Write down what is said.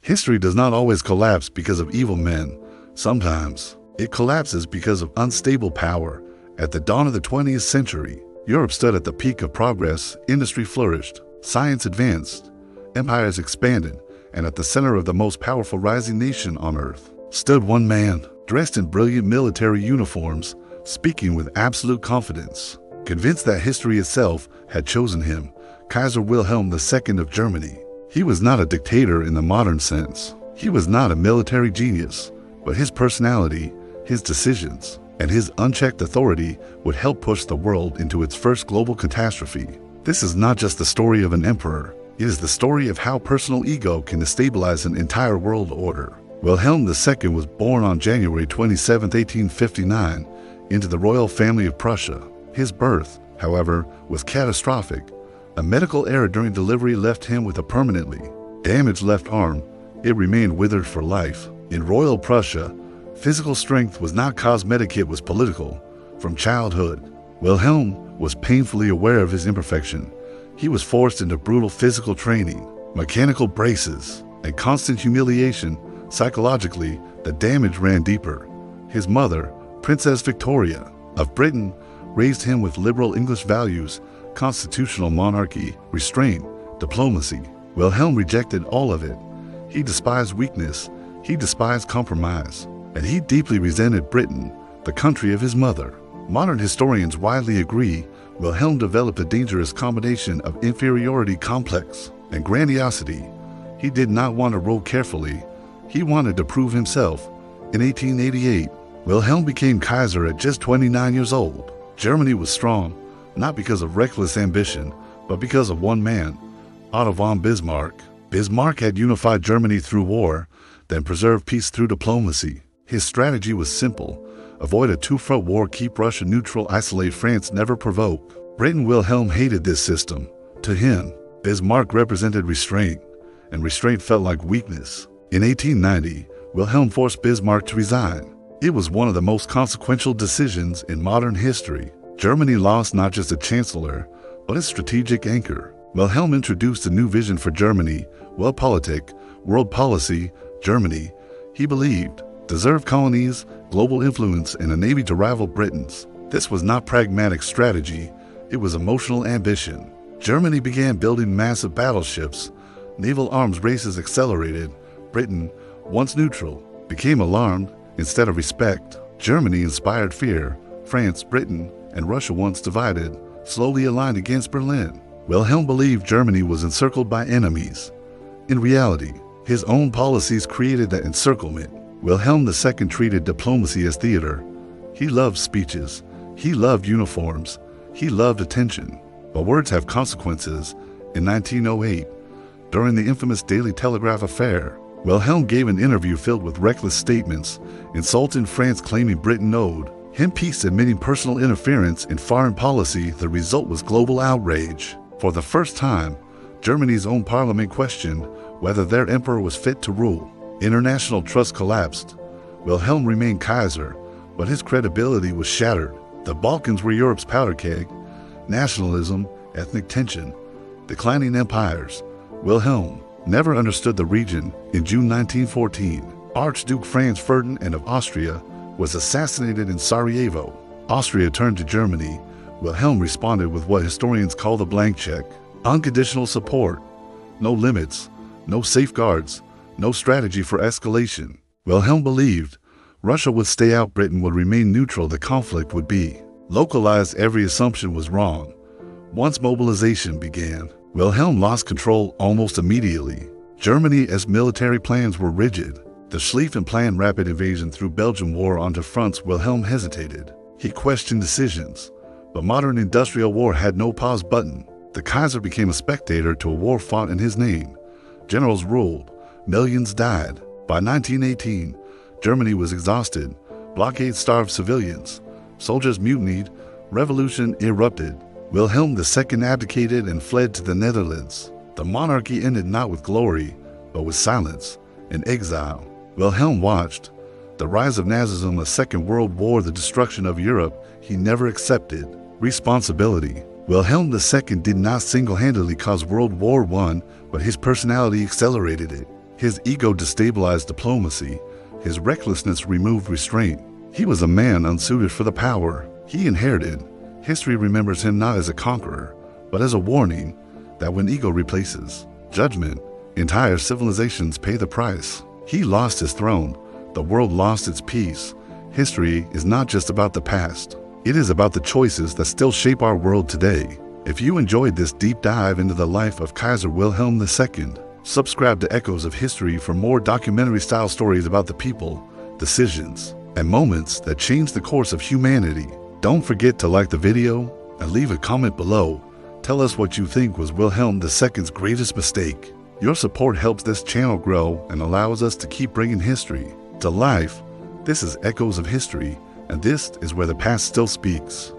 History does not always collapse because of evil men. Sometimes it collapses because of unstable power. At the dawn of the 20th century, Europe stood at the peak of progress, industry flourished, science advanced, empires expanded, and at the center of the most powerful rising nation on earth stood one man, dressed in brilliant military uniforms, speaking with absolute confidence, convinced that history itself had chosen him, Kaiser Wilhelm II of Germany. He was not a dictator in the modern sense. He was not a military genius, but his personality, his decisions, and his unchecked authority would help push the world into its first global catastrophe. This is not just the story of an emperor. It is the story of how personal ego can destabilize an entire world order. Wilhelm II was born on January 27, 1859, into the royal family of Prussia. His birth, however, was catastrophic. A medical error during delivery left him with a permanently damaged left arm. It remained withered for life. In royal Prussia, physical strength was not cosmetic, it was political. From childhood, Wilhelm was painfully aware of his imperfection. He was forced into brutal physical training, mechanical braces, and constant humiliation. Psychologically, the damage ran deeper. His mother, Princess Victoria of Britain, raised him with liberal English values, constitutional monarchy, restraint, diplomacy. Wilhelm rejected all of it. He despised weakness, he despised compromise, and he deeply resented Britain, the country of his mother. Modern historians widely agree Wilhelm developed a dangerous combination of inferiority complex and grandiosity. He did not want to rule carefully. He wanted to prove himself. In 1888, Wilhelm became Kaiser at just 29 years old. Germany was strong, not because of reckless ambition, but because of one man, Otto von Bismarck. Bismarck had unified Germany through war, then preserved peace through diplomacy. His strategy was simple: avoid a two-front war, keep Russia neutral, isolate France, never provoke. Britain. Wilhelm hated this system. To him, Bismarck represented restraint, and restraint felt like weakness. In 1890, Wilhelm forced Bismarck to resign. It was one of the most consequential decisions in modern history. Germany lost not just a chancellor, but a strategic anchor. Wilhelm introduced a new vision for Germany: Weltpolitik, world policy. Germany, he believed, deserved colonies, global influence, and a navy to rival Britain's. This was not pragmatic strategy, it was emotional ambition. Germany began building massive battleships. Naval arms races accelerated. Britain, once neutral, became alarmed instead of respect. Germany inspired fear. France, Britain, and Russia, once divided, slowly aligned against Berlin. Wilhelm believed Germany was encircled by enemies. In reality, his own policies created that encirclement. Wilhelm II treated diplomacy as theater. He loved speeches. He loved uniforms. He loved attention. But words have consequences. In 1908, during the infamous Daily Telegraph affair, Wilhelm gave an interview filled with reckless statements, insulting France, claiming Britain owed him peace, admitting personal interference in foreign policy. The result was global outrage. For the first time, Germany's own parliament questioned whether their emperor was fit to rule. International trust collapsed. Wilhelm remained Kaiser, but his credibility was shattered. The Balkans were Europe's powder keg. Nationalism, ethnic tension, declining empires. Wilhelm never understood the region. In June 1914, Archduke Franz Ferdinand of Austria was assassinated in Sarajevo. Austria turned to Germany. Wilhelm responded with what historians call the blank check: unconditional support, no limits, no safeguards, no strategy for escalation. Wilhelm believed Russia would stay out, Britain would remain neutral, the conflict would be localized. Every assumption was wrong. Once mobilization began, Wilhelm lost control almost immediately. Germany's military plans were rigid. The Schlieffen planned rapid invasion through Belgian war onto fronts. Wilhelm hesitated. He questioned decisions, but modern industrial war had no pause button. The Kaiser became a spectator to a war fought in his name. Generals ruled. Millions died. By 1918, Germany was exhausted. Blockade starved civilians. Soldiers mutinied. Revolution erupted. Wilhelm II abdicated and fled to the Netherlands. The monarchy ended not with glory, but with silence and exile. Wilhelm watched the rise of Nazism, a Second World War, the destruction of Europe. He never accepted responsibility. Wilhelm II did not single-handedly cause World War I, but his personality accelerated it. His ego destabilized diplomacy. His recklessness removed restraint. He was a man unsuited for the power he inherited. History remembers him not as a conqueror, but as a warning that when ego replaces judgment, entire civilizations pay the price. He lost his throne. The world lost its peace. History is not just about the past. It is about the choices that still shape our world today. If you enjoyed this deep dive into the life of Kaiser Wilhelm II, subscribe to Echoes of History for more documentary-style stories about the people, decisions, and moments that changed the course of humanity. Don't forget to like the video and leave a comment below. Tell us what you think was Wilhelm II's greatest mistake. Your support helps this channel grow and allows us to keep bringing history to life. This is Echoes of History, and this is where the past still speaks.